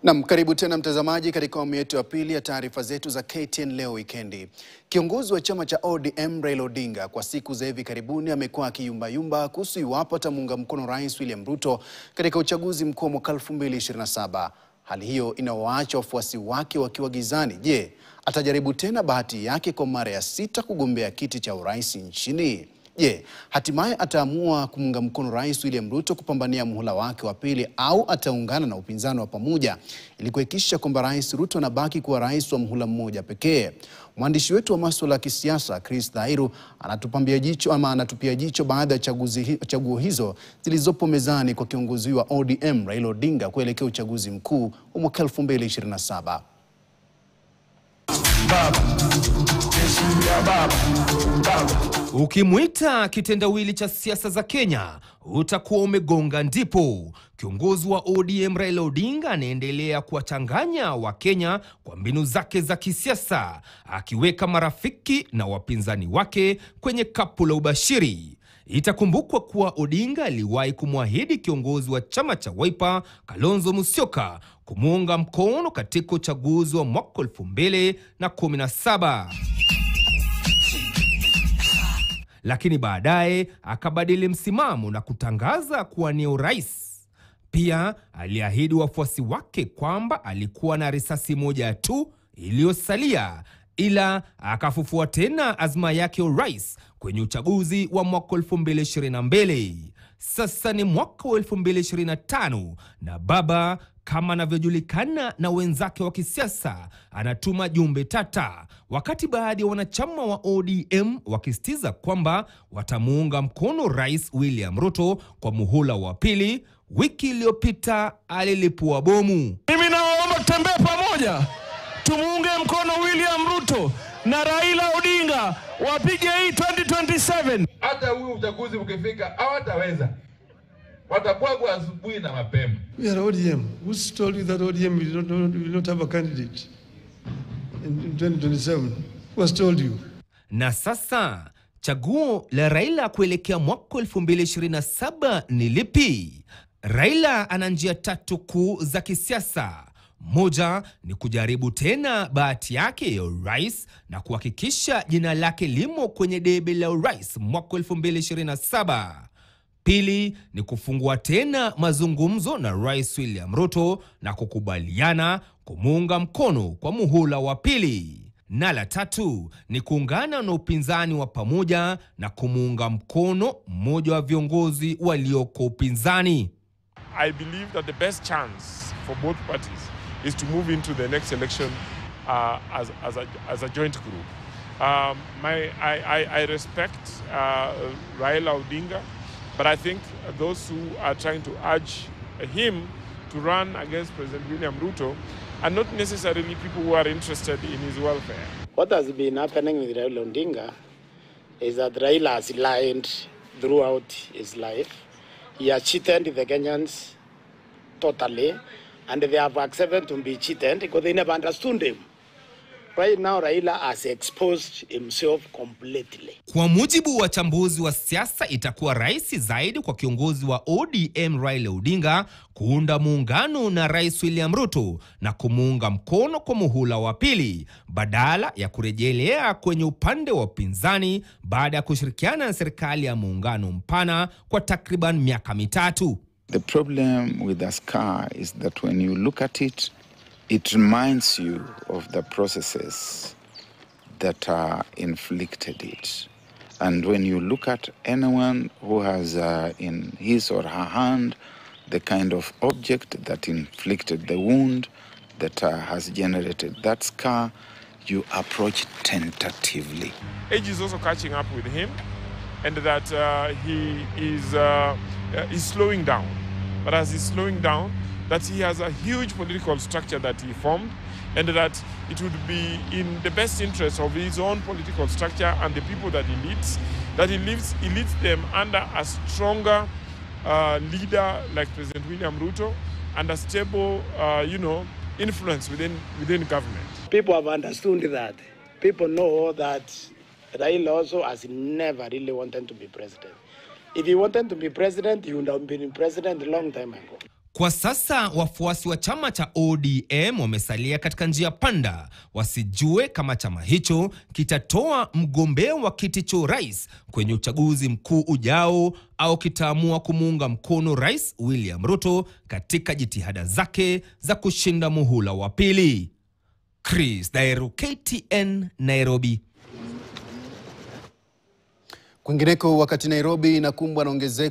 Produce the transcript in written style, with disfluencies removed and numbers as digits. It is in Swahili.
Karibu tena mtazamaji katika awamu yetu ya pili ya taarifa zetu za KTN leo wikendi. Kiongozi wa chama cha ODM Raila Odinga kwa siku za hivi karibuni amekuwa akiyumbayumba kuhusu iwapo atamuunga mkono Rais William Ruto katika uchaguzi mkuu mwaka 2027. Hali hiyo inawaacha wafuasi wake wakiwa gizani. Je, atajaribu tena bahati yake kwa mara ya 6 kugombea kiti cha urais nchini? Je, hatimaye ataamua kumunga mkono Rais William Ruto kupambania muhula wake wa pili au ataungana na upinzani wa pamoja ili kuhakikisha kwamba Rais Ruto anabaki kuwa rais wa muhula mmoja pekee? Mwandishi wetu wa masuala ya kisiasa Chris Dhairu anatupia jicho baadhi ya chaguo hizo zilizopo mezani kwa kiongozi wa ODM Raila Odinga kuelekea uchaguzi mkuu wa mwaka 2027. Ukimwita kitendawili cha siasa za Kenya, utakuwa umegonga ndipo. Kiongozi wa ODM Raila Odinga anaendelea kuwachanganya Wakenya kwa mbinu zake za kisiasa, akiweka marafiki na wapinzani wake kwenye kapu la ubashiri. Itakumbukwa kuwa Odinga aliwahi kumwahidi kiongozi wa chama cha Wiper Kalonzo Musyoka kumuunga mkono katika uchaguzi wa mwaka 2017. Lakini baadaye akabadili msimamo na kutangaza kuwania urais. Pia aliahidi wafuasi wake kwamba alikuwa na risasi moja tu iliyosalia, ila akafufua tena azma yake urais kwenye uchaguzi wa mwaka 2022. Sasa ni mwaka 2025 na baba, kama anavyojulikana na wenzake wa kisiasa, anatuma jumbe tata, wakati baadhi ya wanachama wa ODM wakisitiza kwamba watamuunga mkono Rais William Ruto kwa muhula wa pili. Wiki iliyopita alilipua bomu. Mimi naomba tutembee pamoja, tumuunge mkono William Ruto na Raila Odinga, wapige hii 2027. Hata huyu uchaguzi ukifika hawataweza, watakuwa asubuhi na mapema. We are ODM. Who told you that ODM will not have a candidate in 2027? Who has told you? Na sasa chaguo la Raila kuelekea mwaka 2027 ni lipi? Raila ana njia tatu kuu za kisiasa. Moja ni kujaribu tena bahati yake ya urais na kuhakikisha jina lake limo kwenye debe la urais mwaka 2027. Pili ni kufungua tena mazungumzo na Rais William Ruto na kukubaliana kumuunga mkono kwa muhula wa pili. Na la tatu ni kuungana na upinzani wa pamoja na kumuunga mkono mmoja wa viongozi walioko upinzani. I believe that the best chance for both parties is to move into the next election as a joint group. I respect Raila Odinga, but I think those who are trying to urge him to run against President William Ruto are not necessarily people who are interested in his welfare. What has been happening with Raila Odinga is that Raila has lied throughout his life. He has cheated the Kenyans totally, and they have accepted to be cheated because they never understood him. Right now, Raila has exposed himself completely. Kwa mujibu wa wachambuzi wa siasa, itakuwa rahisi zaidi kwa kiongozi wa ODM Raila Odinga kuunda muungano na Rais William Ruto na kumuunga mkono kwa muhula wa pili, badala ya kurejelea kwenye upande wa upinzani baada ya kushirikiana na serikali ya muungano mpana kwa takriban miaka mitatu. The problem with the scar is that when you look at it, it reminds you of the processes that inflicted it. And when you look at anyone who has in his or her hand the kind of object that inflicted the wound that has generated that scar, you approach tentatively. Age is also catching up with him, and that he is slowing down. But as he's slowing down, that he has a huge political structure that he formed, and that it would be in the best interest of his own political structure and the people that he leads, that he leads them under a stronger leader like President William Ruto and a stable, influence within government. People have understood that. People know that Raila also has never really wanted to be president. If he wanted to be president, he would have been president a long time ago. Kwa sasa wafuasi wa chama cha ODM wamesalia katika njia panda, wasijue kama chama hicho kitatoa mgombea wa kiti cha rais kwenye uchaguzi mkuu ujao au kitaamua kumuunga mkono Rais William Ruto katika jitihada zake za kushinda muhula wa pili. Chris Dairu, KTN, Nairobi. Kwingineko, wakati Nairobi inakumbwa na ongezeko